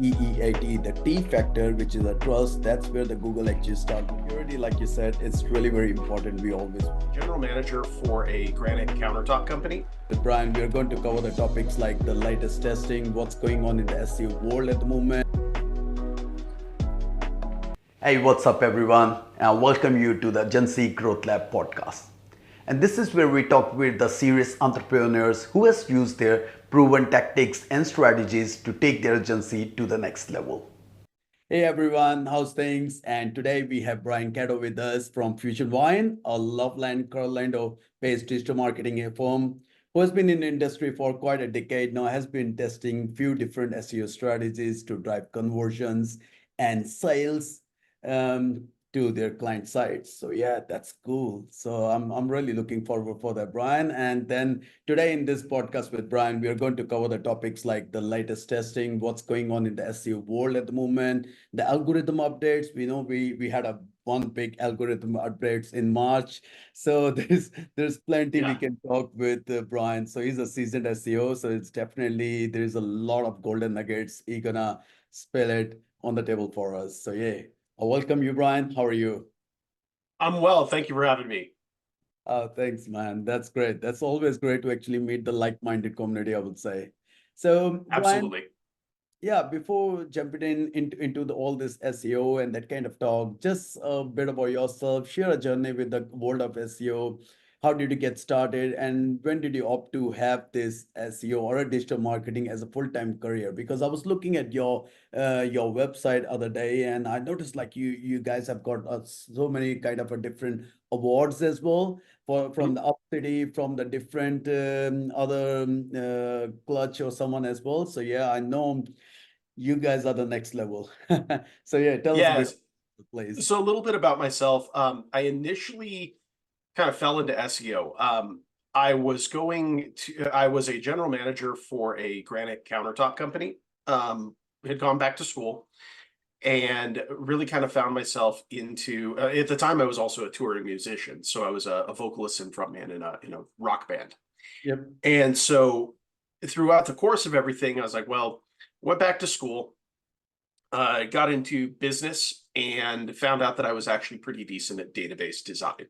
TEAT, the T factor, which is a trust. That's where the Google actually starts. Security, like you said, it's really very important. We always. General manager for a granite countertop company. With Brian, we are going to cover the topics like the latest testing, what's going on in the SEO world at the moment. Hey, what's up, everyone? And welcome you to the GenY Growth Lab Podcast. And this is where we talk with the serious entrepreneurs who has used their proven tactics and strategies to take their agency to the next level. Hey everyone, how's things? And today we have Brian Kato with us from Fusion Wine, a Loveland, Colorado-based digital marketing firm who has been in the industry for quite a decade now, has been testing few different SEO strategies to drive conversions and sales to their client sites. So yeah, that's cool. So I'm really looking forward for that, Brian. And then today in this podcast with Brian, we are going to cover the topics like the latest testing, what's going on in the SEO world at the moment, the algorithm updates. We know we had a one big algorithm updates in March. So there's plenty we can talk with Brian. So he's a seasoned SEO. So it's definitely there's a lot of golden nuggets. He's gonna spill it on the table for us. So yeah. Welcome you, Brian. How are you? I'm well. Thank you for having me. Thanks, man. That's great. That's always great to actually meet the like-minded community, I would say. So, Brian, Absolutely. yeah, before jumping into all this SEO and that kind of talk, just a bit about yourself. Share a journey with the world of SEO. How did you get started, and when did you opt to have this SEO or a digital marketing as a full-time career? Because I was looking at your website other day, and I noticed like you guys have got so many kind of a different awards as well from the Up City, from the different other clutch or someone as well. So yeah, I know you guys are the next level. So yeah, tell us a bit, Yes. please. So a little bit about myself. I initially kind of fell into SEO. I was a general manager for a granite countertop company. Had gone back to school and really kind of found myself into, at the time I was also a touring musician. So I was a vocalist and frontman in a rock band. Yep. And so throughout the course of everything, I was like, well, went back to school, got into business and found out that I was actually pretty decent at database design.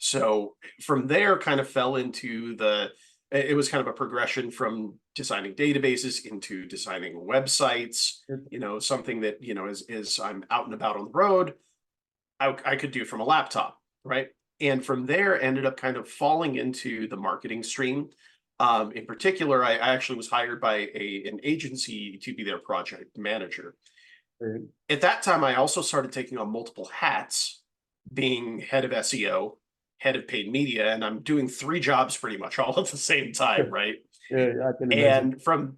So from there, kind of fell into it was kind of a progression from designing databases into designing websites, something that, as I'm out and about on the road, I could do from a laptop, right? And from there, ended up kind of falling into the marketing stream. In particular, I actually was hired by an agency to be their project manager. Right. At that time, I also started taking on multiple hats, being head of SEO, head of paid media, and I'm doing 3 jobs pretty much all at the same time, right? Yeah, I can imagine.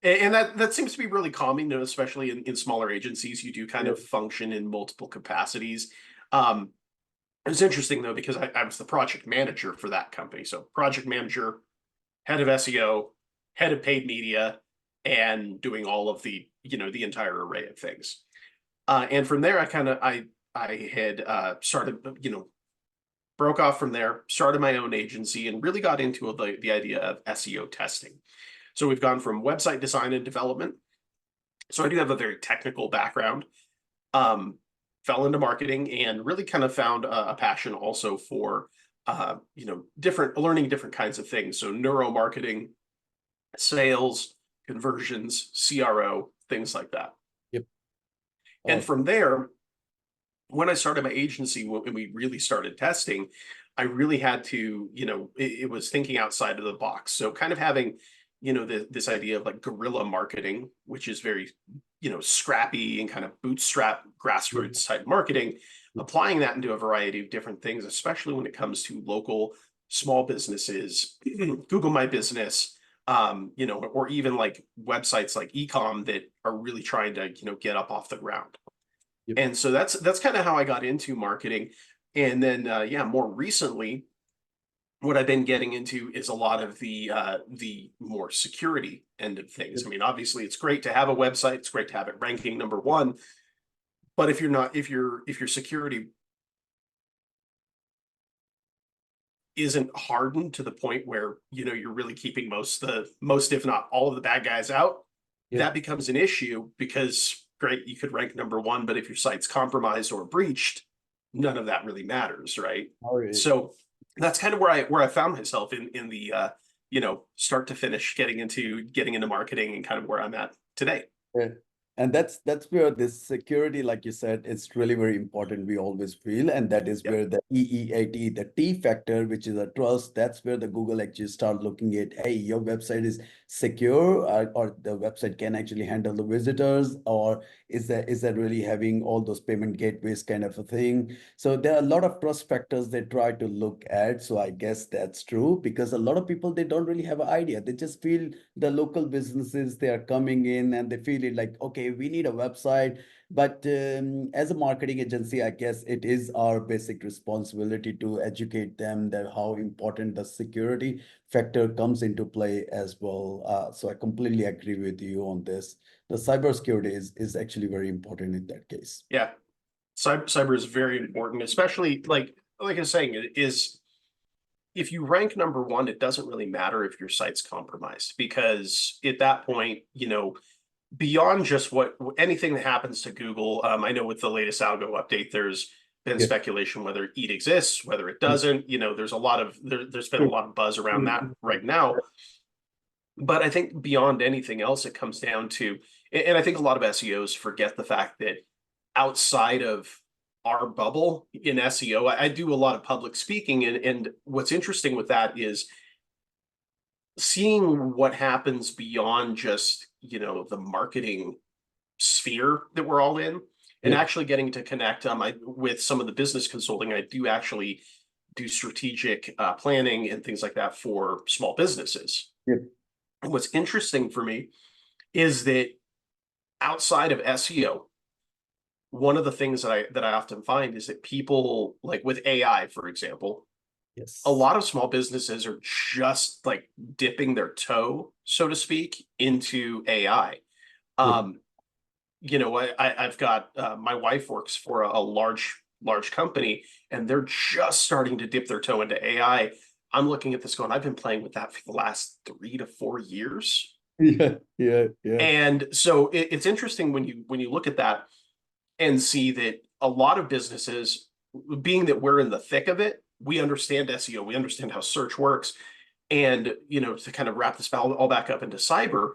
And that seems to be really common, especially in smaller agencies. You do kind Yeah. of function in multiple capacities. It was interesting though, because I was the project manager for that company. So project manager, head of SEO, head of paid media, and doing all of the entire array of things. And from there, I had started, broke off from there, started my own agency, and really got into the idea of SEO testing. So we've gone from website design and development. So I do have a very technical background. Fell into marketing and really kind of found a passion also for learning different kinds of things. So neuromarketing, sales, conversions, CRO, things like that. Yep. And Oh, from there, when I started my agency, when we really started testing, I really had to, it was thinking outside of the box. So kind of having, this idea of like guerrilla marketing, which is very, scrappy and kind of bootstrap yeah. grassroots type marketing, applying that into a variety of different things, especially when it comes to local small businesses, Google My Business, or even like websites like ecom that are really trying to, get up off the ground. Yep. And so that's kind of how I got into marketing. And then more recently, what I've been getting into is a lot of the more security end of things. Yep. I mean, obviously it's great to have a website, it's great to have it ranking #1, but if your security isn't hardened to the point where you're really keeping most if not all of the bad guys out, that becomes an issue because great, you could rank number one, but if your site's compromised or breached, none of that really matters, right? So that's kind of where I found myself in the start to finish getting into marketing and kind of where I'm at today. Yeah. And that's where this security, like you said, it's really very important. We always feel, and that is where the EEAT, the T factor, which is a trust, that's where the Google actually start looking at, hey, your website is secure, or the website can actually handle the visitors, or is that really having all those payment gateways kind of a thing? So there are a lot of trust factors they try to look at. So I guess that's true, because a lot of people, they don't really have an idea. They just feel the local businesses, they are coming in and they feel it like, okay, we need a website. But as a marketing agency, I guess it is our basic responsibility to educate them that how important the security factor comes into play as well. So I completely agree with you on this. The cybersecurity is actually very important in that case. Yeah, cyber is very important, especially like I was saying, it is. If you rank number one, it doesn't really matter if your site's compromised, because at that point, beyond just anything that happens to Google, I know with the latest algo update, there's been speculation whether EAT exists, whether it doesn't. There's been a lot of buzz around that right now. But I think beyond anything else, it comes down to, and I think a lot of SEOs forget the fact that outside of our bubble in SEO, I do a lot of public speaking, and what's interesting with that is seeing what happens beyond just the marketing sphere that we're all in, and actually getting to connect with some of the business consulting. I do actually do strategic planning and things like that for small businesses. And what's interesting for me is that outside of SEO, one of the things that I often find is that people, like with AI, for example, a lot of small businesses are just like dipping their toe, so to speak, into AI. I've got my wife works for a large company, and they're just starting to dip their toe into AI. I'm looking at this going, I've been playing with that for the last 3 to 4 years. Yeah. And so it's interesting when you look at that and see that a lot of businesses, being that we're in the thick of it, we understand SEO, we understand how search works. And, to kind of wrap this all back up into cyber,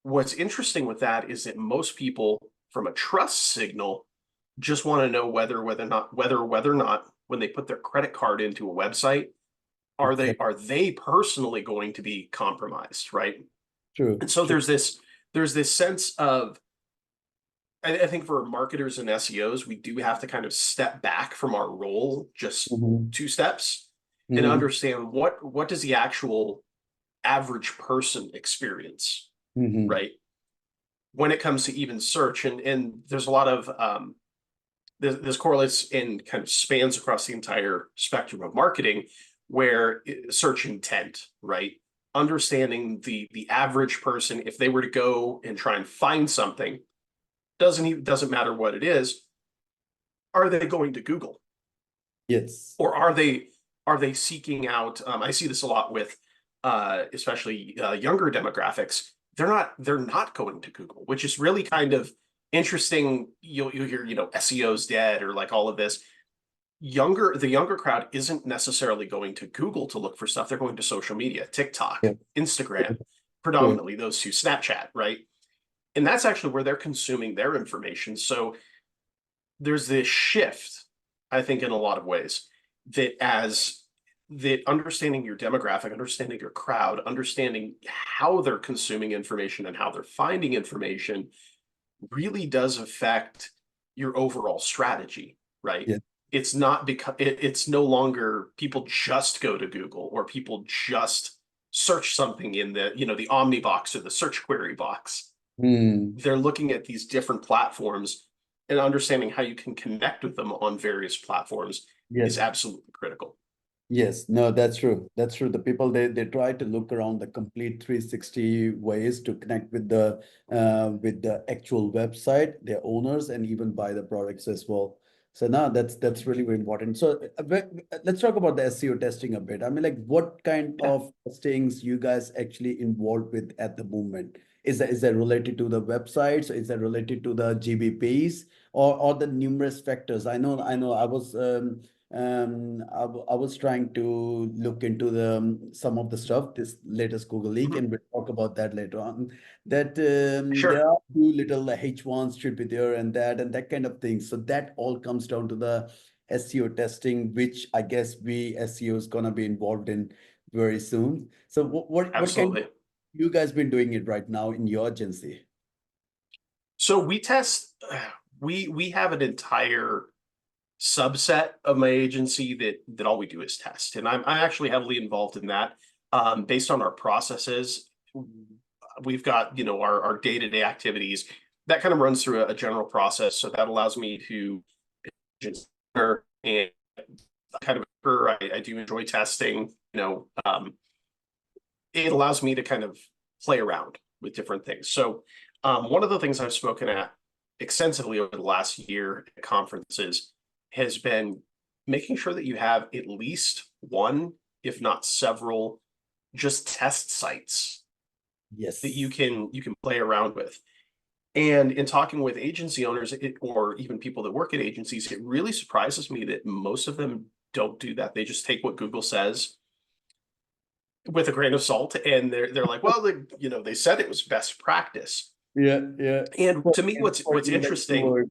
what's interesting with that is that most people, from a trust signal, just want to know whether or not when they put their credit card into a website, are they personally going to be compromised, right? True. And so there's this sense of, I think for marketers and SEOs, we do have to kind of step back from our role just 2 steps and understand what does the actual average person experience, right? When it comes to even search, and there's a lot of this correlates and kind of spans across the entire spectrum of marketing, where search intent, right? Understanding the average person, if they were to go and try and find something, doesn't matter what it is, are they going to Google? Yes. Or are they seeking out, I see this a lot with especially younger demographics. They're not going to Google, which is really kind of interesting. You'll hear, SEO's dead, or like all of this. The younger crowd isn't necessarily going to Google to look for stuff. They're going to social media, TikTok, Instagram, predominantly those two, Snapchat, right? And that's actually where they're consuming their information. So there's this shift, I think, in a lot of ways, that understanding your demographic, understanding your crowd, understanding how they're consuming information and how they're finding information really does affect your overall strategy, right? Yeah. It's not because it's no longer people just go to Google, or people just search something in the Omni box or the search query box. They're looking at these different platforms, and understanding how you can connect with them on various platforms is absolutely critical. Yes, no, that's true. That's true. The people, they try to look around the complete 360 ways to connect with the actual website, their owners, and even buy the products as well. So now that's really very important. So let's talk about the SEO testing a bit. I mean, like, what kind of testings you guys actually involved with at the moment? Is that related to the websites? Is that related to the GBPs or the numerous factors? I know. I was trying to look into some of the stuff, this latest Google leak, Mhm. and we'll talk about that later on. That there Sure. are two little H1s should be there and that kind of thing. So that all comes down to the SEO testing, which I guess we SEO is gonna be involved in very soon. So what kind of Absolutely. you guys been doing it right now in your agency? So we test, we have an entire subset of my agency that all we do is test, and I'm actually heavily involved in that. Based on our processes, we've got our day-to-day activities that kind of runs through a general process. So that allows me to just and kind of I do enjoy testing. It allows me to kind of play around with different things. So one of the things I've spoken at extensively over the last year at conferences has been making sure that you have at least one, if not several, just test sites that you Yes. can play around with. And in talking with agency owners or even people that work at agencies, it really surprises me that most of them don't do that. They just take what Google says with a grain of salt, and they're like, well, they said it was best practice. Yeah, yeah. And to me, what's Putting in the interesting, keyword.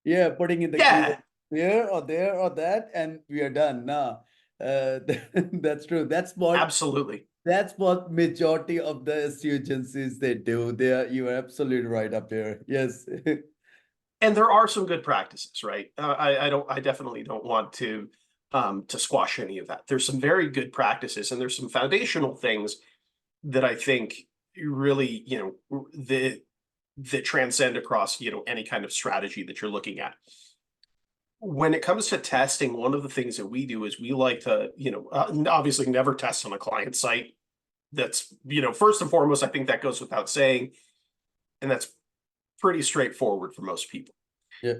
Yeah, putting in the keyword yeah, there or that, and we are done. Now, that's true. absolutely. That's what majority of the SEO agencies they do. You are absolutely right up here. Yes. And there are some good practices, right? I definitely don't want to squash any of that. There's some very good practices, and there's some foundational things that I think really, that transcend across, any kind of strategy that you're looking at. When it comes to testing, one of the things that we do is we like to, obviously never test on a client site. That's, first and foremost, I think that goes without saying, and that's pretty straightforward for most people. Yeah.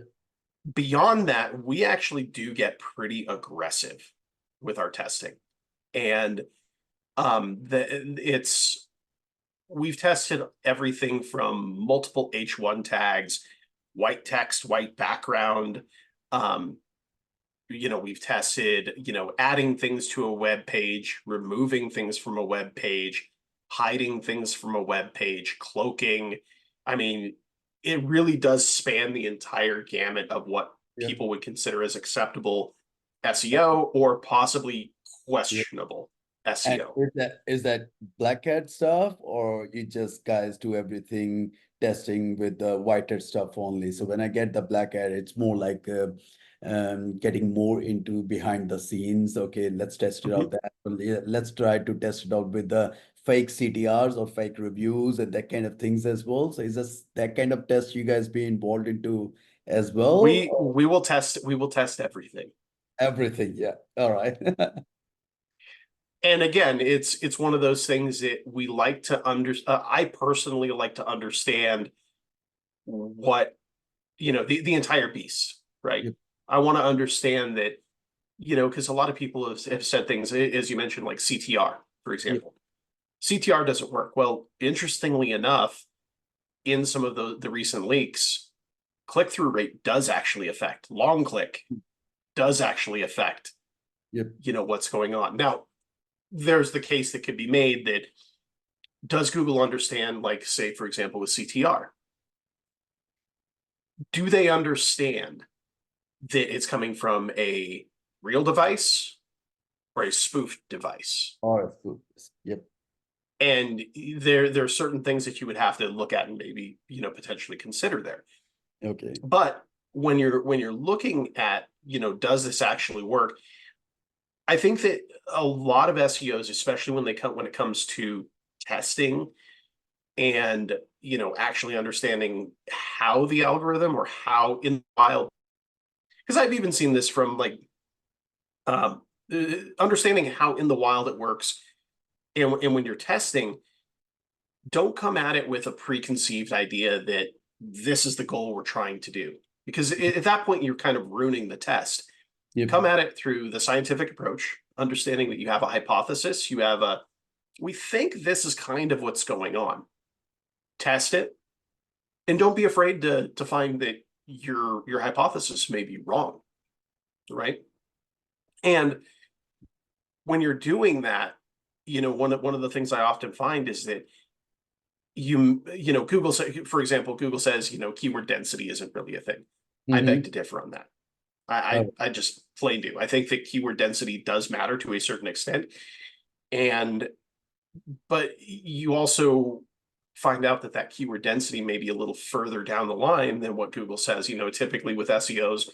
Beyond that, we actually do get pretty aggressive with our testing. And it's we've tested everything from multiple H1 tags, white text, white background. Um, we've tested, adding things to a web page, removing things from a web page, hiding things from a web page, cloaking. I mean, it really does span the entire gamut of what Yeah. people would consider as acceptable SEO or possibly Yeah. questionable And SEO. is that black hat stuff, or you just guys do everything testing with the white hat stuff only? So when I get the black hat, it's more like getting more into behind the scenes. Okay, let's test it Mhm. out that. Well, yeah, let's try to test it out with the fake CTRs or fake reviews and that kind of things as well. So is this that kind of test you guys be involved into as well? We Or we will test everything. everything? Yeah. All right. And again, it's one of those things that we like to I personally like to understand what, the entire beast, right? Yep. I want to understand that, because a lot of people have said things, as you mentioned, like CTR, for Yep. example. CTR doesn't work. Well, interestingly enough, in some of the recent leaks, click-through rate does actually affect. Long click does actually affect, Yep. what's going on. Now, there's the case that could be made that does Google understand, like, say, for example, with CTR, do they understand that it's coming from a real device or a spoofed device? All right. Yep. And there are certain things that you would have to look at and maybe, potentially consider there. Okay. But when you're looking at, does this actually work? I think that a lot of SEOs, especially when it comes to testing and, actually understanding how the algorithm or how in the wild, because I've even seen this from like um, understanding how in the wild it works, and when you're testing, don't come at it with a preconceived idea that this is the goal we're trying to do, because at that point you're kind of ruining the test. Yep. Come at it through the scientific approach, understanding that you have a hypothesis, we think this is kind of what's going on. test it, and don't be afraid to find that your hypothesis may be wrong, right? And when you're doing that, one of the things I often find is that Google for example, Google says, keyword density isn't really a thing. I beg Mm-hmm. to differ on that. I just plain do. I think that keyword density does matter to a certain extent. But you also find out that keyword density may be a little further down the line than what Google says. Typically with SEOs,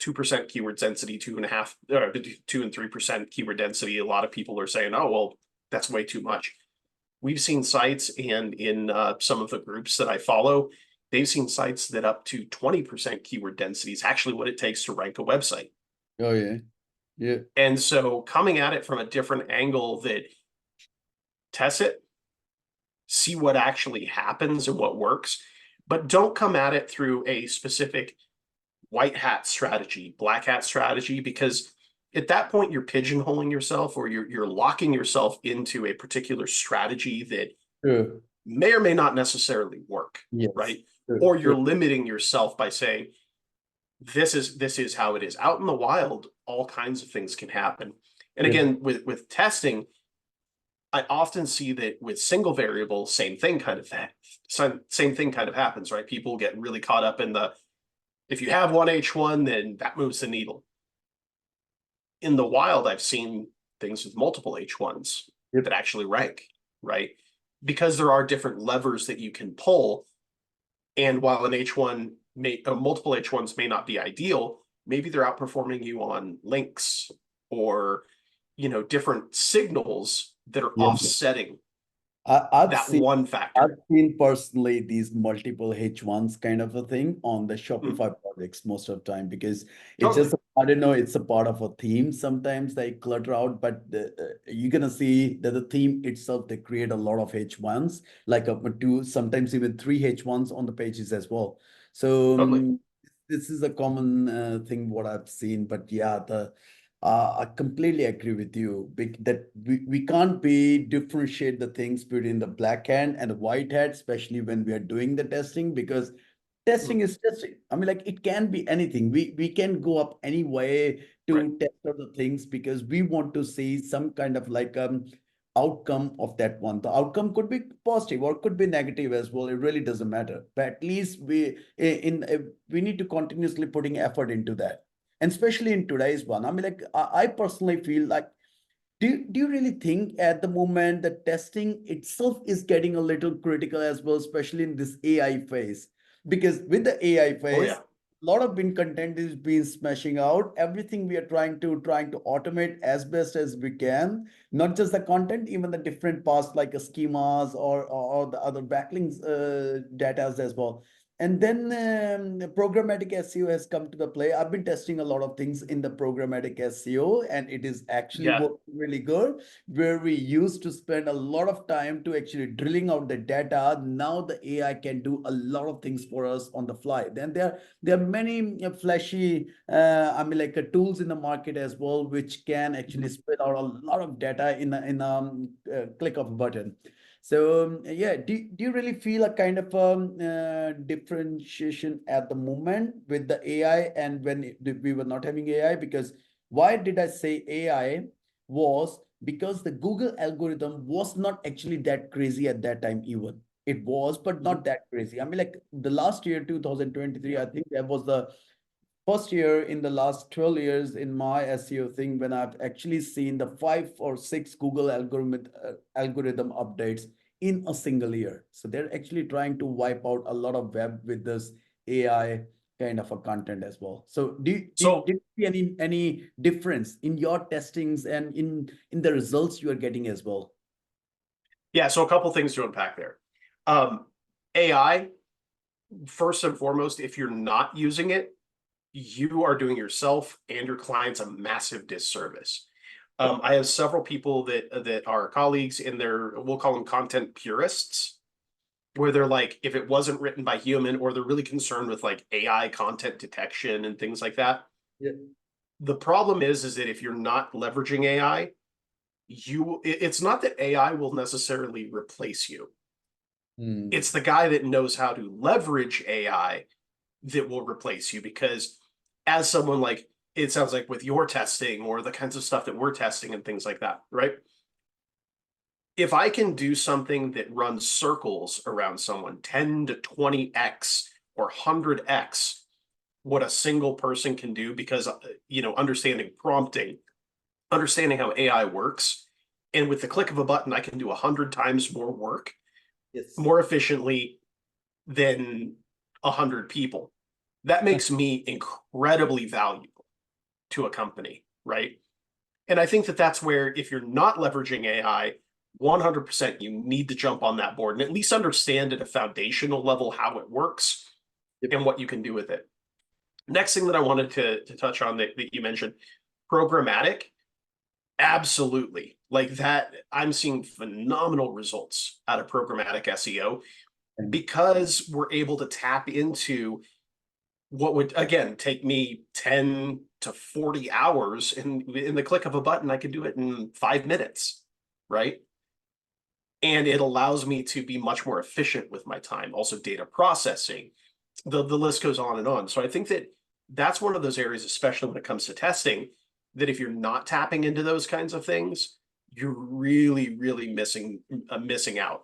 2% keyword density, 2 and 3% keyword density. A lot of people are saying, oh, well, that's way too much. We've seen sites, and in some of the groups that I follow, they've seen sites that up to 20% keyword density is actually what it takes to rank a website. Oh, yeah. Yeah. And so coming at it from a different angle, that test it, see what actually happens and what works, but don't come at it through a specific white hat strategy, black hat strategy, because at that point you're pigeonholing yourself, or you're locking yourself into a particular strategy that True. may or may not necessarily work, Yes. right? True. Or you're True. limiting yourself by saying this is how it is. Out in the wild, all kinds of things can happen. And Yeah. again, with testing, I often see that with single variable, same thing kind of happens, right? People get really caught up in if you have one H1, then that moves the needle. In the wild, I've seen things with multiple H1s Yep. that actually rank, right? Because there are different levers that you can pull. And while multiple H1s may not be ideal, maybe they're outperforming you on links, or different signals that are Yeah. offsetting I've that seen one I've factor. seen personally these multiple H1s kind of a thing on the Mm, Shopify projects most of the time, because it's totally. just, I don't know, it's a part of a theme. Sometimes they clutter out, but you're gonna see that the theme itself, they create a lot of H1s, like up to two, sometimes even three H1s on the pages as well. So Totally. this is a common thing what I've seen. But yeah, I completely agree with you that we can't be differentiate the things between the black hat and the white hat, especially when we are doing the testing, because Mm, testing is just, I mean, like, it can be anything. We can go up any way right. to test other things, because we want to see some kind of like outcome of that one. The outcome could be positive or could be negative as well. It really doesn't matter. But at least we need to continuously putting effort into that. And especially in today's one, I mean, like, I personally feel like, do you really think at the moment that testing itself is getting a little critical as well, especially in this AI phase? Because with the AI Oh phase, yeah. a lot of bin content is being smashing out. Everything we are trying to automate as best as we can. Not just the content, even the different parts like schemas or the other backlinks data as well. And then programmatic SEO has come to the play. I've been testing a lot of things in the programmatic SEO, and it is actually Yeah. working really good. Where we used to spend a lot of time to actually drilling out the data, now the AI can do a lot of things for us on the fly. Then there are many flashy, I mean, like tools in the market as well, which can actually Mhm. spit out a lot of data in a click of a button. So yeah, do you really feel a kind of differentiation at the moment with the AI and when we were not having AI? Because why did I say AI was because the Google algorithm was not actually that crazy at that time even. It was, but Mhm. not that crazy. I mean, like the last year, 2023, I think that was the first year in the last 12 years in my SEO thing when I've actually seen the 5 or 6 Google algorithm updates in a single year. So they're actually trying to wipe out a lot of web with this AI kind of a content as well. So did So you see any difference in your testings and in the results you are getting as well? yeah, so a couple things to unpack there. Um, AI, first and foremost, if you're not using it, you are doing yourself and your clients a massive disservice. I have several people that are colleagues, and we'll call them content purists, where they're like, if it wasn't written by human, or they're really concerned with like AI content detection and things like that. Yeah. The problem is that if you're not leveraging AI, it's not that AI will necessarily replace you. It's the guy that knows how to leverage AI that will replace you, because as someone like, it sounds like with your testing or the kinds of stuff that we're testing and things like that, right? If I can do something that runs circles around someone 10 to 20x or 100x what a single person can do, because understanding prompting, understanding how AI works, and with the click of a button I can do 100 times more work Yes. more efficiently than 100 people. That makes me incredibly valuable to a company, right? And I think that that's where, if you're not leveraging AI, 100% you need to jump on that board and at least understand at a foundational level how it works and what you can do with it. Next thing that I wanted to touch on that you mentioned, programmatic. Absolutely. Like that, I'm seeing phenomenal results out of programmatic SEO because we're able to tap into what would, again, take me 10 to 40 hours. And in the click of a button, I can do it in 5 minutes, right? And it allows me to be much more efficient with my time. Also, data processing, the list goes on and on. So I think that that's one of those areas, especially when it comes to testing, that if you're not tapping into those kinds of things, you're really, really missing out.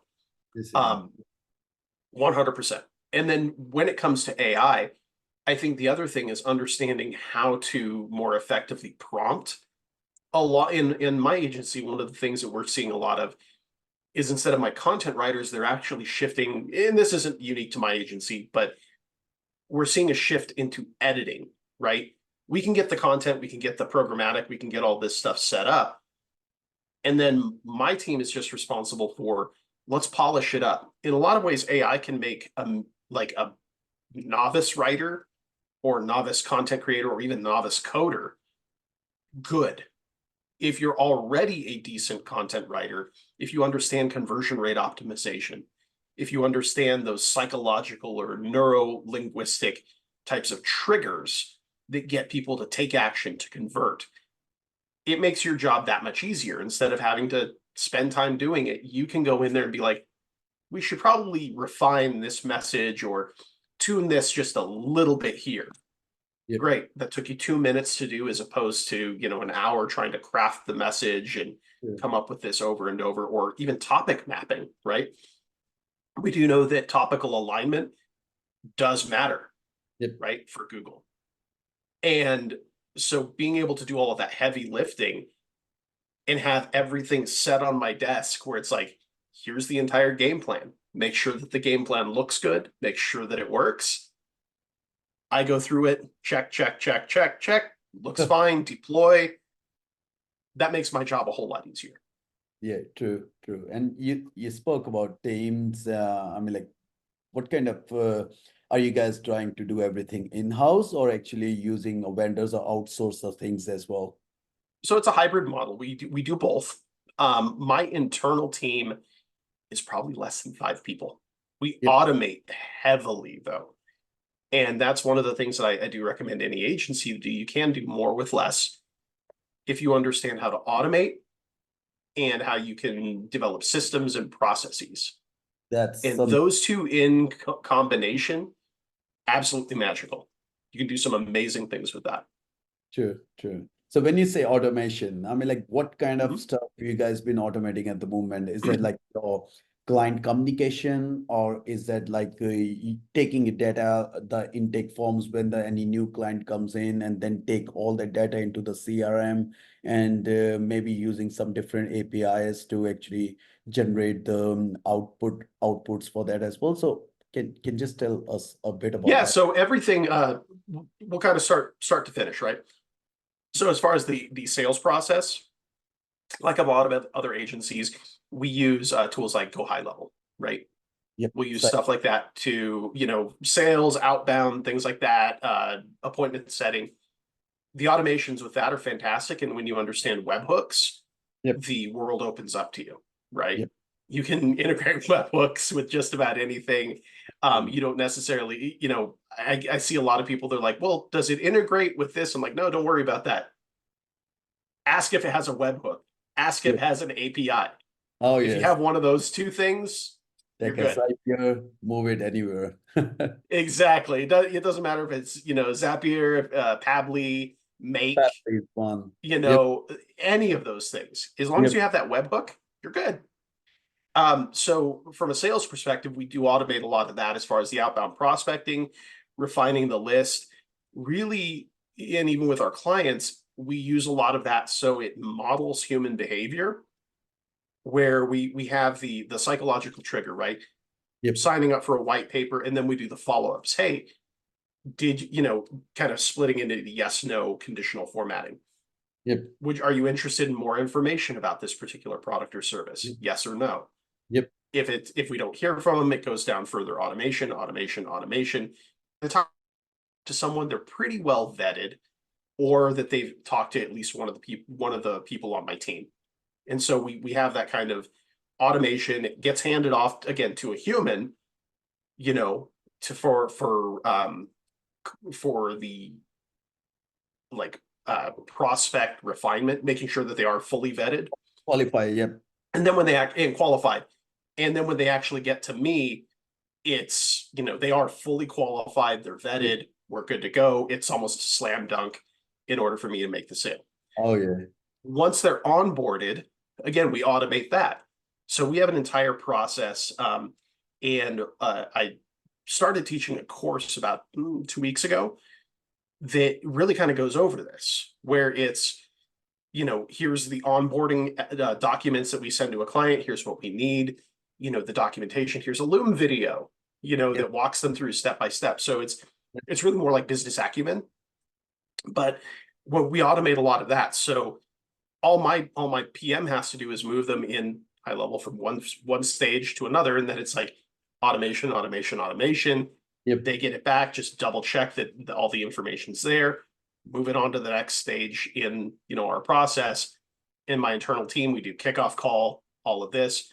100%. And then when it comes to AI, I think the other thing is understanding how to more effectively prompt. A lot in my agency, one of the things that we're seeing a lot of is, instead of my content writers, they're actually shifting, and this isn't unique to my agency, but we're seeing a shift into editing, right? We can get the content, we can get the programmatic, we can get all this stuff set up. And then my team is just responsible for, let's polish it up. In a lot of ways, AI can make like a novice writer or novice content creator or even novice coder good. If you're already a decent content writer, if you understand conversion rate optimization, if you understand those psychological or neuro-linguistic types of triggers that get people to take action, to convert, it makes your job that much easier. Instead of having to spend time doing it, you can go in there and be like, we should probably refine this message or tune this just a little bit here. Yep. Great. That took you 2 minutes to do, as opposed to, an hour trying to craft the message and come up with this over and over, or even topic mapping, right? We do know that topical alignment does matter, right, for Google. And so being able to do all of that heavy lifting and have everything set on my desk where it's like, here's the entire game plan. Make sure that the game plan looks good. Make sure that it works. I go through it, check. Looks fine, deploy. That makes my job a whole lot easier. Yeah, true. And you spoke about teams. What kind of are you guys trying to do everything in-house, or actually using vendors or outsource the things as well? So it's a hybrid model. We do both. My internal team is probably less than 5 people. We automate heavily, though. And that's one of the things that I do recommend any agency to do. You can do more with less if you understand how to automate and how you can develop systems and processes. Those two in combination, absolutely magical. You can do some amazing things with that. True. So when you say automation, what kind of stuff have you guys been automating at the moment? Is that like your client communication, or is that like taking data, the intake forms when any new client comes in, and then take all the data into the CRM, and maybe using some different APIs to actually generate the outputs for that as well? So can just tell us a bit about that? So everything, we'll kind of start to finish, right? So as far as the sales process, like a lot of other agencies, we use tools like Go High Level, right? We'll use stuff like that to, sales, outbound, things like that, appointment setting. The automations with that are fantastic. And when you understand webhooks, the world opens up to you, right? You can integrate webhooks with just about anything. You don't necessarily, I see a lot of people, they're like, well, does it integrate with this? I'm like, no, don't worry about that. Ask if it has a webhook. Ask if it has an API. If you have one of those two things, They you're can good. swipe here, move it anywhere. Exactly. It doesn't matter if it's, Zapier, Pabbly, Make, That is one. you Yep. know, any of those things. As long as Yep. you have that webhook, you're good. So from a sales perspective, we do automate a lot of that as far as the outbound prospecting, refining the list, really, and even with our clients, we use a lot of that so it models human behavior where we have the psychological trigger, right? Yep. Signing up for a white paper, and then we do the follow-ups. Hey, did kind of splitting into the yes, no conditional formatting. Yep. Are you interested in more information about this particular product or service? Yep. Yes or no? Yep. If we don't hear from them, it goes down further automation. The time to someone, they're pretty well vetted, or that they've talked to at least one of the people on my team. And so we have that kind of automation. It gets handed off again to a human, for the prospect refinement, making sure that they are fully vetted. Qualify. Yep. And then when they act and qualified, and then when they actually get to me, it's, they are fully qualified, they're vetted, we're good to go. It's almost a slam dunk in order for me to make the sale. Oh yeah. Once they're onboarded, again, we automate that. So we have an entire process. And I started teaching a course about 2 weeks ago that really kind of goes over this, where it's, here's the onboarding documents that we send to a client. Here's what we need, the documentation. Here's a Loom video, that walks them through step by step. So it's really more like business acumen. But we automate a lot of that. So all my PM has to do is move them in high level from one stage to another, and then it's like automation. Yep. They get it back, just double check that all the information's there, move it on to the next stage in our process. In my internal team, we do kickoff call, all of this.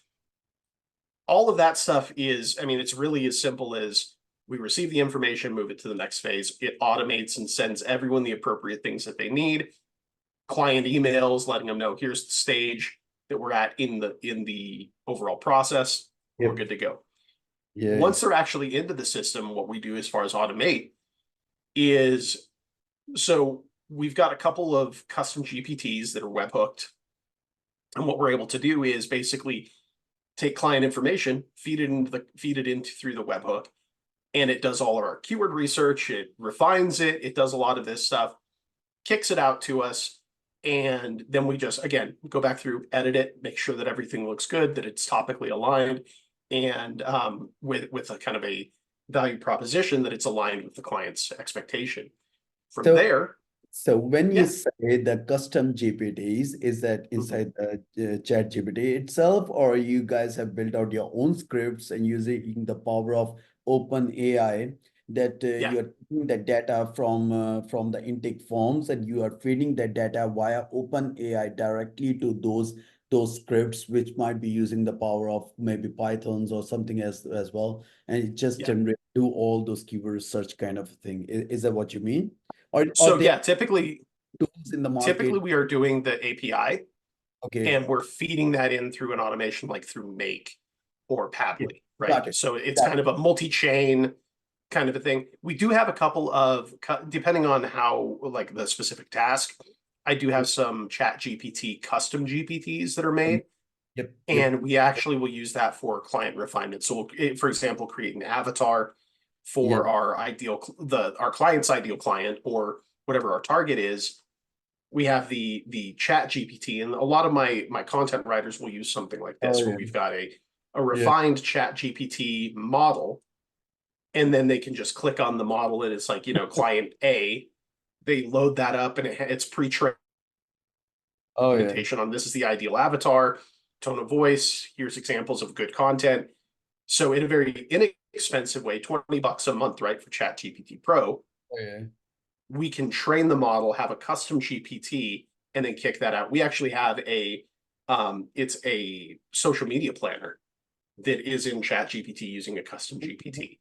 All of that stuff is, it's really as simple as we receive the information, move it to the next phase. It automates and sends everyone the appropriate things that they need. Client emails letting them know here's the stage that we're at in the overall process. We're good to go. Yeah. Once they're actually into the system, what we do as far as automate is, so we've got a couple of custom GPTs that are webhooked. And what we're able to do is basically take client information, feed it into through the webhook, and it does all of our keyword research. It refines it. It does a lot of this stuff, kicks it out to us. And then we just, again, go back through, edit it, make sure that everything looks good, that it's topically aligned, and with a kind of a value proposition that it's aligned with the client's expectation. From there. So when you say the custom GPTs, is that inside the chat GPT itself, or you guys have built out your own scripts and using the power of open AI that you're taking the data from the intake forms and you are feeding the data via open AI directly to those scripts, which might be using the power of maybe Pythons or something as well, and it just do all those keyword search kind of thing. Is that what you mean? Typically tools in the market. Typically we are doing the API, okay, and we're feeding that in through an automation like through Make or Pabbly, right? So it's kind of a multi-chain kind of a thing. We do have a couple of, depending on how, like the specific task, I do have some Chat GPT custom GPTs that are made. And we actually will use that for client refinement. So we'll, for example, create an avatar for our client's ideal client, or whatever our target is. We have the Chat GPT, and a lot of my content writers will use something like this, where we've got a refined Chat GPT model, and then they can just click on the model, and it's like, client A, they load that up, and it's pre-trained on this is the ideal avatar, tone of voice, here's examples of good content. So in a very inexpensive way, $20 a month, right, for Chat GPT Pro, we can train the model, have a custom GPT, and then kick that out. We actually have it's a social media planner that is in Chat GPT using a custom GPT.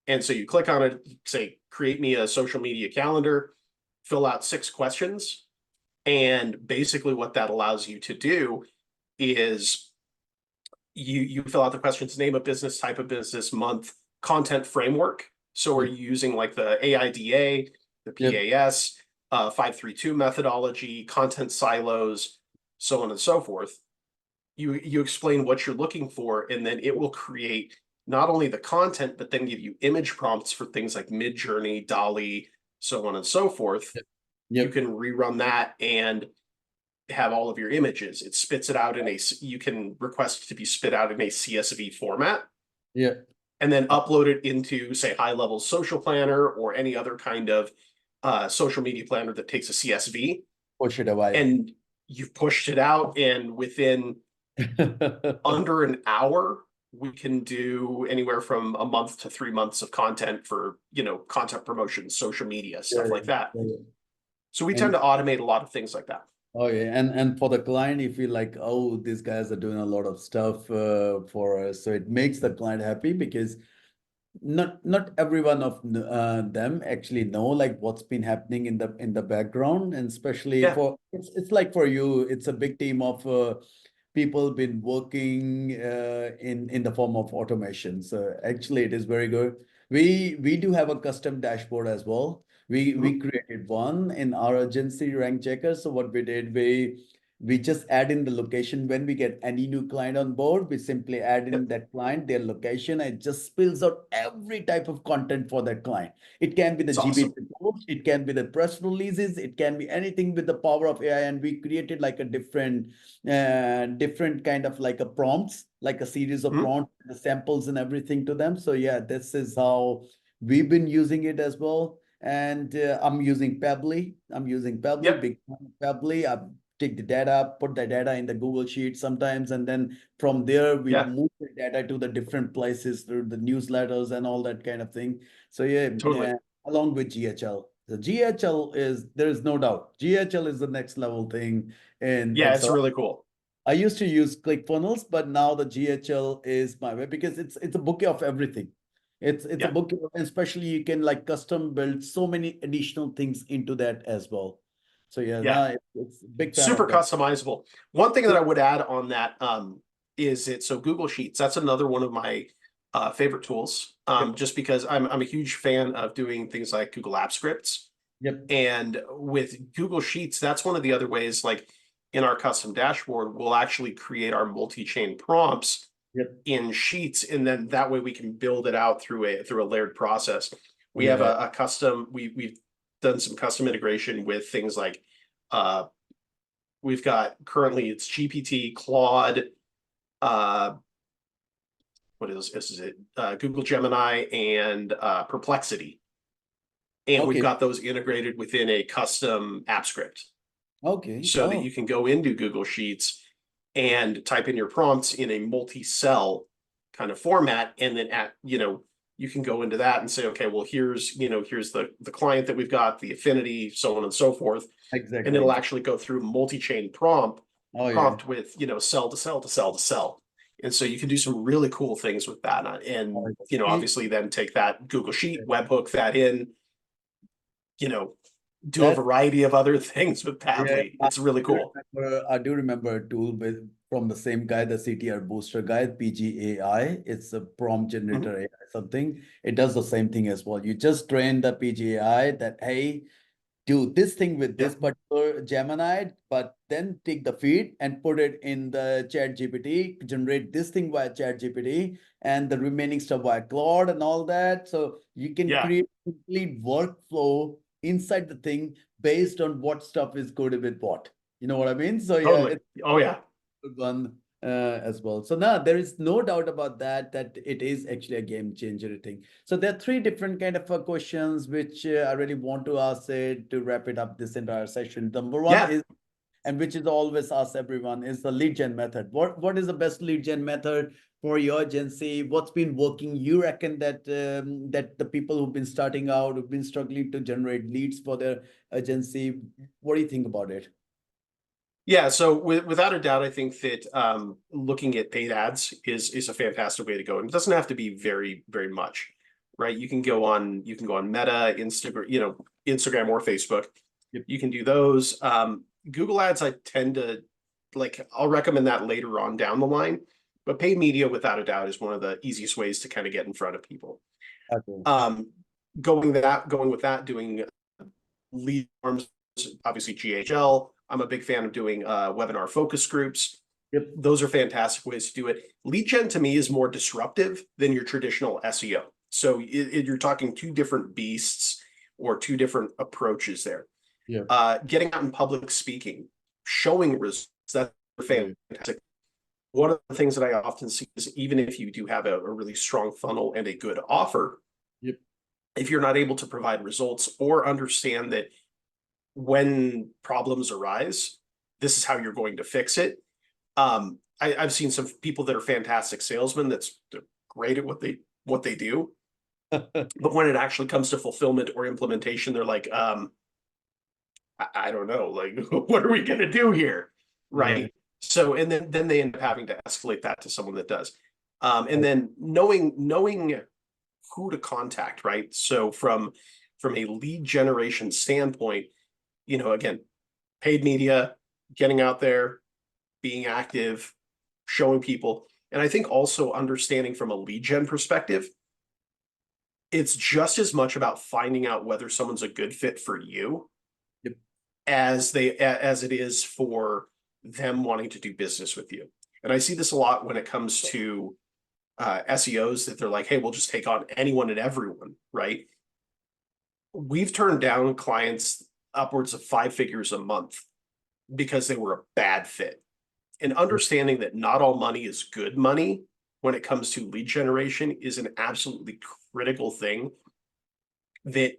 And so you click on it, say, create me a social media calendar, fill out 6 questions. And basically what that allows you to do is, you fill out the questions: name of business, type of business, month, content framework. So are Yep. you using like the AIDA, the Yep. PAS, 532 methodology, content silos, so on and so forth? You explain what you're looking for, and then it will create not only the content, but then give you image prompts for things like Midjourney, Dolly, so on and so forth. Yep. You Yep. can rerun that and have all of your images. It spits it out in you can request it to be spit out in a CSV format, Yeah. and then upload it into, say, High Level Social Planner or any other kind of social media planner that takes a CSV. Push it away. And you've pushed it out, and within under an hour, we can do anywhere from a month to 3 months of content for, content promotion, social media, stuff like that. Yeah. So we tend And to automate a lot of things like that. oh yeah, and for the client, you feel like, oh, these guys are doing a lot of stuff for us, so it makes the client happy because not every one of them actually know like what's been happening in the background, and especially Yeah. for it's like for you, it's a big team of people been working in the form of automation. So actually, it is very good. We do have a custom dashboard as well. We created one in our agency, Rank Checker. So what we did, we just add in the location when we get any new client on board. We simply add in Yep. that client, their location, and it just spills out every type of content for that client. It can be the It's GB awesome. reports, it can be the press releases, it can be anything with the power of AI. And we created like a different kind of like a prompts, like a series of Mhm. prompts, the samples and everything to them. So yeah, this is how we've been using it as well. And I'm using Pebbly. Yep. Big Pebbly. I take the data, put the data in the Google Sheet sometimes, and then from there we Yeah, move the data to the different places through the newsletters and all that kind of thing. So yeah, totally. along with GHL. The GHL is, there is no doubt, GHL is the next level thing. Yeah, And it's so really cool. I used to use ClickFunnels, but now the GHL is my way because it's a bouquet of everything. It's a Yeah. bouquet, especially you can like custom build so many additional things into that as well. So yeah, Yeah. no, it's a big fan Super of that. customizable. One thing that I would add on that is so Google Sheets. That's another one of my favorite tools. Yep, Just because I'm a huge fan of doing things like Google Apps scripts. yep, And with Google Sheets, that's one of the other ways, like in our custom dashboard, we'll actually create our multi-chain prompts yep. in Sheets, and then that way we can build it out through a layered process. We have Yeah. a custom, we've done some custom integration with things like uh we've got currently it's GPT, Claude, uh what is it? Google Gemini and Perplexity. And we've Okay. got those integrated within a custom app script Okay. so that Oh, you can go into Google Sheets and type in your prompts in a multi-cell kind of format. And then you can go into that and say, okay, well, here's the client that we've got, the affinity, so on and so forth. And exactly. it'll Exactly. actually go through multi-chain Oh yeah. prompt with, cell to cell to cell to cell. And so you can do some really cool things with that. And, Oh, yeah. obviously then take that Google Sheet, webhook that in, you know, do a That variety of other things with yeah, Padly. It's really cool. I do remember a tool from the same guy, the CTR booster guy, PGAI. It's a prompt Mhm. generator AI something. It does the same thing as well. You just train the PGAI that, hey, do this thing with Yeah, this particular Gemini, but then take the feed and put it in the Chat GPT, generate this thing via Chat GPT, and the remaining stuff via Claude and all that. So you can yeah, create complete workflow inside the thing based on what stuff is good with what. You know what I mean? So yeah, totally. it's Oh yeah. a good one as well. So now there is no doubt about that it is actually a game changer thing. So there are three different kind of questions which I really want to ask to wrap it up this entire session. Number one Yeah. is, and which is always asked everyone, is the lead gen method. What is the best lead gen method for your agency? What's been working? You reckon that that the people who've been starting out, who've been struggling to generate leads for their agency, what do you think about it? Yeah. So without a doubt, I think that looking at paid ads is a fantastic way to go. And it doesn't have to be very, very much, right? You can go on Meta, Instagram or Facebook. Yep. You can do those. Google Ads, I tend to I'll recommend that later on down the line. But paid media, without a doubt, is one of the easiest ways to kind of get in front of people. Okay. Going with that, doing lead forms, obviously GHL. I'm a big fan of doing webinar focus groups. Yep. Those are fantastic ways to do it. Lead gen to me is more disruptive than your traditional SEO. So you're talking two different beasts or two different approaches there. Yeah. Getting out in public speaking, showing results, that's fantastic. One of the things that I often see is even if you do have a really strong funnel and a good offer, Yep. if you're not able to provide results or understand that when problems arise, this is how you're going to fix it. I've seen some people that are fantastic salesmen they're great at what they do. But when it actually comes to fulfillment or implementation, they're like, I don't know, like, what are we going to do here? Right. Yeah. So, and then they end up having to escalate that to someone that does. And then knowing who to contact, right? So from a lead generation standpoint, again, paid media, getting out there, being active, showing people. And I think also understanding from a lead gen perspective, it's just as much about finding out whether someone's a good fit for you. Yep. as it is for them wanting to do business with you. And I see this a lot when it comes to SEOs that they're like, hey, we'll just take on anyone and everyone, right? We've turned down clients upwards of 5 figures a month because they were a bad fit. And understanding that not all money is good money when it comes to lead generation is an absolutely critical thing that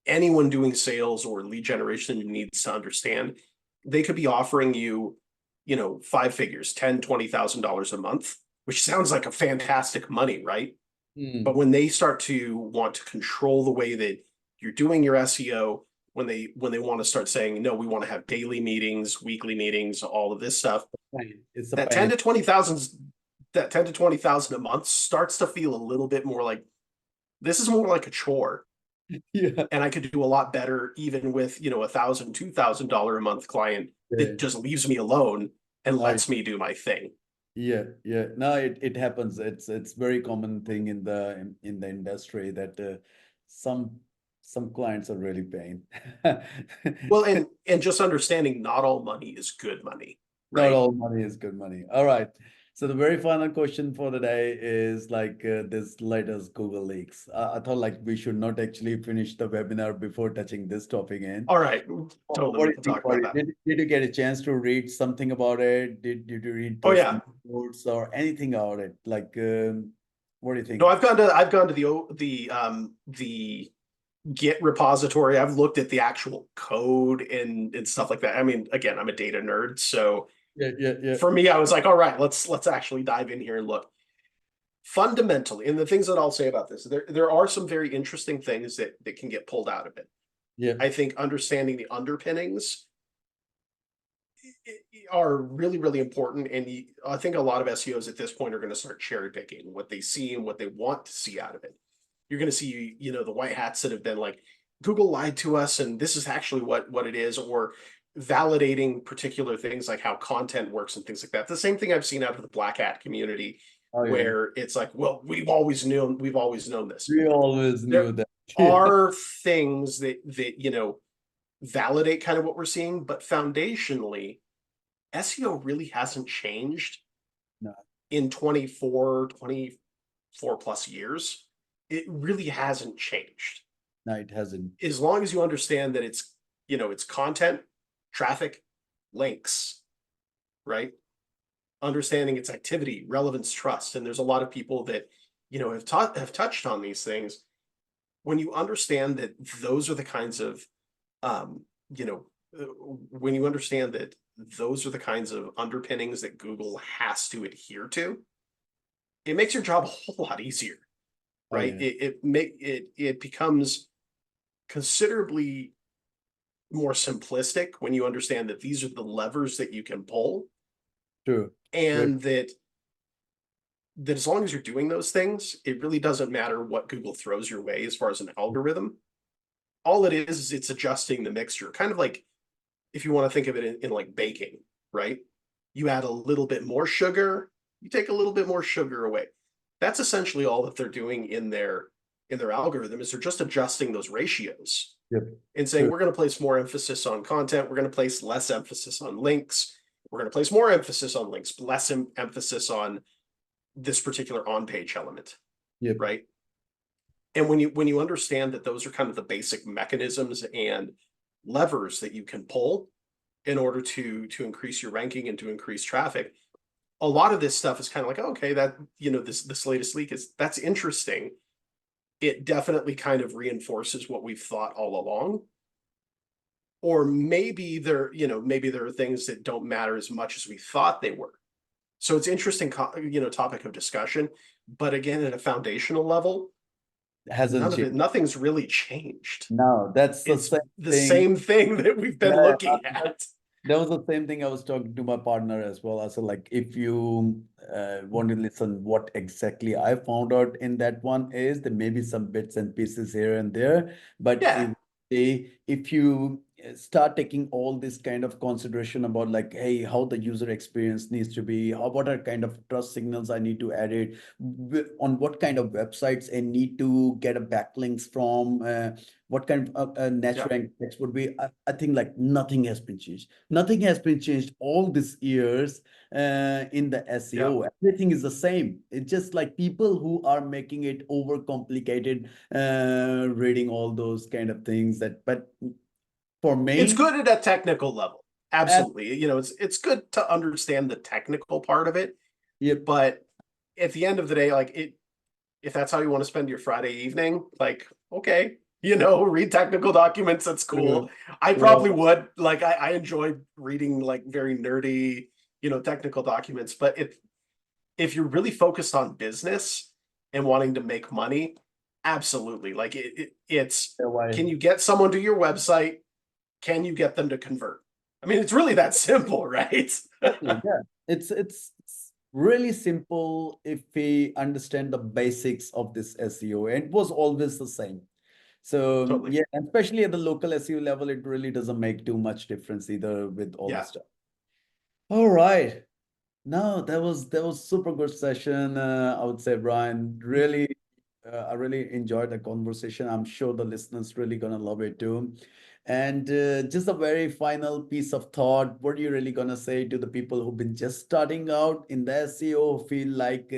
anyone doing sales or lead generation needs to understand. They could be offering you, 5 figures, $10,000-$20,000 a month, which sounds like a fantastic money, right? But when they start to want to control the way that you're doing your SEO, when they want to start saying, no, we want to have daily meetings, weekly meetings, all of this stuff, It's that 10 to 20,000 a month starts to feel a little bit more like this is more like a chore. Yeah. And I could do a lot better even with, $1,000, $2,000 a month client that just leaves me alone and lets me do my thing. Yeah, yeah. No, it happens. It's very common thing in the industry that some clients are really paying. Well, and just understanding not all money is good money, Not right? all money is good money. All right. So the very final question for today is like this latest Google leaks. I thought like we should not actually finish the webinar before touching this topic in. All right, totally, What we do can you think talk about about it? that. Did you get a chance to read something about it? Did you read Oh those yeah. reports or anything about it? Like, what do you think? No, I've gone to the Git repository. I've looked at the actual code and stuff like that. I mean, again, I'm a data nerd, so Yeah. for me, I was like, all right, let's actually dive in here and look. Fundamentally, and the things that I'll say about this, there are some very interesting things that can get pulled out of it. Yeah. I think understanding the underpinnings are really, really important. And I think a lot of SEOs at this point are going to start cherry picking what they see and what they want to see out of it. You're going to see, the white hats that have been like, Google lied to us, and this is actually what it is, or validating particular things like how content works and things like that. The same thing I've seen out of the black hat community, Oh, yeah. where it's like, well, we've always known this. We always knew There that. are things that validate kind of what we're seeing, but foundationally, SEO really hasn't changed No, in 24 plus years. It really hasn't changed. no, it hasn't. As long as you understand that it's content, traffic, links, right? Understanding its activity, relevance, trust. And there's a lot of people that, have touched on these things. When you understand that those are the kinds of, when you understand that those are the kinds of underpinnings that Google has to adhere to, it makes your job a whole lot easier, right? Oh, yeah. It becomes considerably more simplistic when you understand that these are the levers that you can pull. True. And that as long as you're doing those things, it really doesn't matter what Google throws your way as far as an algorithm. All it is it's adjusting the mixture, kind of like if you want to think of it in like baking, right? You add a little bit more sugar, You take a little bit more sugar away. That's essentially all that they're doing in their algorithm, is they're just adjusting those ratios. Yep. And saying, we're going to place more emphasis on content. We're going to place less emphasis on links. We're going to place more emphasis on links, less emphasis on this particular on-page element. Yep. Right. And when you understand that those are kind of the basic mechanisms and levers that you can pull in order to increase your ranking and to increase traffic, a lot of this stuff is kind of like, okay, that, this latest leak that's interesting. It definitely kind of reinforces what we've thought all along. Or maybe there are things that don't matter as much as we thought they were. So it's interesting, topic of discussion. But again, at a foundational level, nothing's really changed. No, that's the same thing that we've been looking at. That was the same thing I was talking to my partner as well. I said, like, if you want to listen, what exactly I found out in that one is there may be some bits and pieces here and there, but if you start taking all this kind of consideration about, like, hey, how the user experience needs to be, what are kind of trust signals I need to add it, on what kind of websites I need to get a backlinks from, what kind of natural text would be. I think, like, nothing has been changed. Nothing has been changed all these years in the SEO. Yeah. Everything is the same. It's just like people who are making it overcomplicated, reading all those kind of things but for me, it's good at a technical level. Absolutely. It's good to understand the technical part of it. Yep. But at the end of the day, like, if that's how you want to spend your Friday evening, like, okay, read technical documents. That's cool. I probably would. Like, I enjoy reading, like, very nerdy, technical documents. But if you're really focused on business and wanting to make money, absolutely. Like, it's can you get someone to your website? Can you get them to convert? I mean, it's really that simple, right? Yeah, it's really simple if we understand the basics of this SEO. And it was always the same. So totally. Yeah, especially at the local SEO level, it really doesn't make too much difference either with all the stuff. All right. No, that was super good session. I would say, Brian, really, I really enjoyed the conversation. I'm sure the listeners really gonna love it too. And just a very final piece of thought, what are you really gonna say to the people who've been just starting out in the SEO, feel like,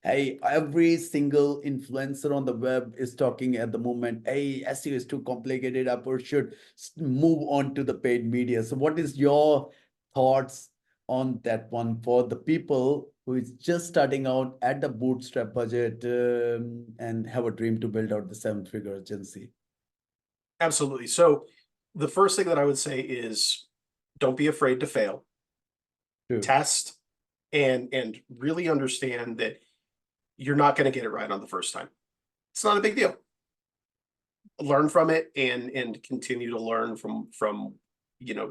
hey, every single influencer on the web is talking at the moment, hey, SEO is too complicated, I should move on to the paid media. So what is your thoughts on that one for the people who is just starting out at the bootstrap budget and have a dream to build out the 7-figure agency? Absolutely. So the first thing that I would say is, don't be afraid to fail. True. Test and really understand that you're not going to get it right on the first time. It's not a big deal. Learn from it and continue to learn from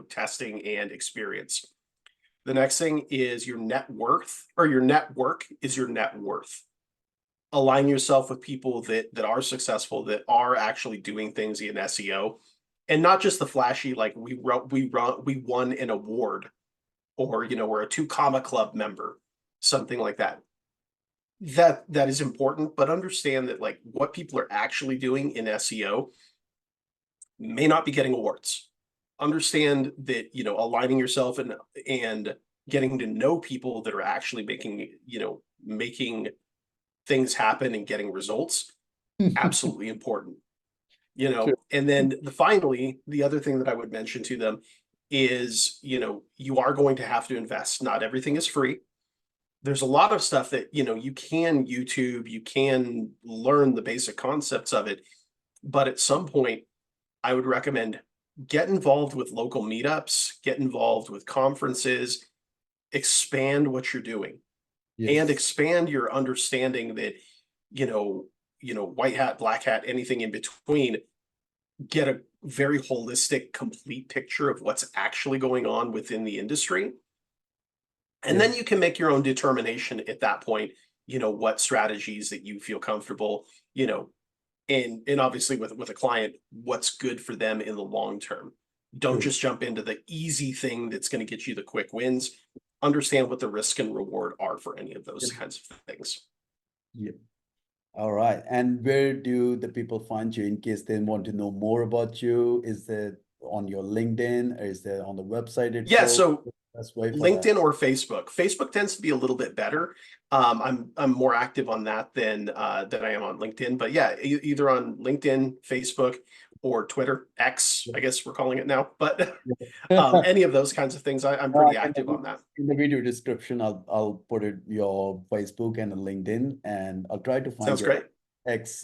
testing and experience. The next thing is your net worth, or your network is your net worth. Align yourself with people that are successful, that are actually doing things in SEO, and not just the flashy, like we won an award, or we're a 2 Comma Club member, something like that. That is important, but understand that, like, what people are actually doing in SEO may not be getting awards. Understand that, aligning yourself and getting to know people that are actually making things happen and getting results, absolutely important. Sure. And then finally, the other thing that I would mention to them is, you are going to have to invest. Not everything is free. There's a lot of stuff that, you can YouTube, you can learn the basic concepts of it. But at some point, I would recommend get involved with local meetups, get involved with conferences, expand what you're doing. Yes. And expand your understanding that, white hat, black hat, anything in between. Get a very holistic, complete picture of what's actually going on within the industry. And then you can make your own determination at that point, what strategies that you feel comfortable, and obviously with a client, what's good for them in the long term. Don't just jump into the easy thing that's going to get you the quick wins. understand what the risk and reward are for any of those kinds of things. Yeah. All right. And where do the people find you in case they want to know more about you? Is it on your LinkedIn or is it on the website Yeah, itself? so Best way for that. LinkedIn or Facebook. Facebook tends to be a little bit better. I'm more active on that than I am on LinkedIn. But yeah, either on LinkedIn, Facebook, or Twitter, X, I guess we're calling it now. But any of those kinds of things, I'm pretty active on that. In the video description, I'll put it your Facebook and a LinkedIn, and I'll try to find Sounds your great. X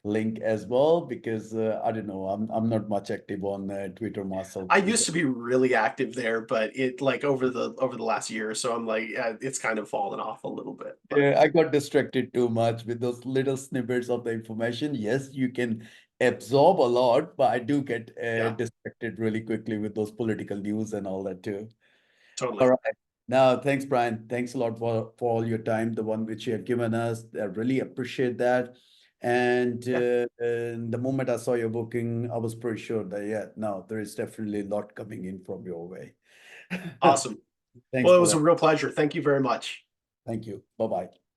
link as well because I don't know, I'm not much active on Twitter myself I either. used to be really active there, but it like over the last year or so, I'm like, it's kind of fallen off a little bit. But Yeah, I got distracted too much with those little snippets of the information. Yes, you can absorb a lot, but I do get yeah, distracted really quickly with those political news and all that too. All totally. right. Now, thanks, Brian. Thanks a lot for all your time, the one which you have given us. I really appreciate that. Yeah, And the moment I saw your booking, I was pretty sure that, yeah, no, there is definitely a lot coming in from your way. awesome. Thanks Well, it for was a that. real pleasure. Thank you very much. Thank you. Bye-bye.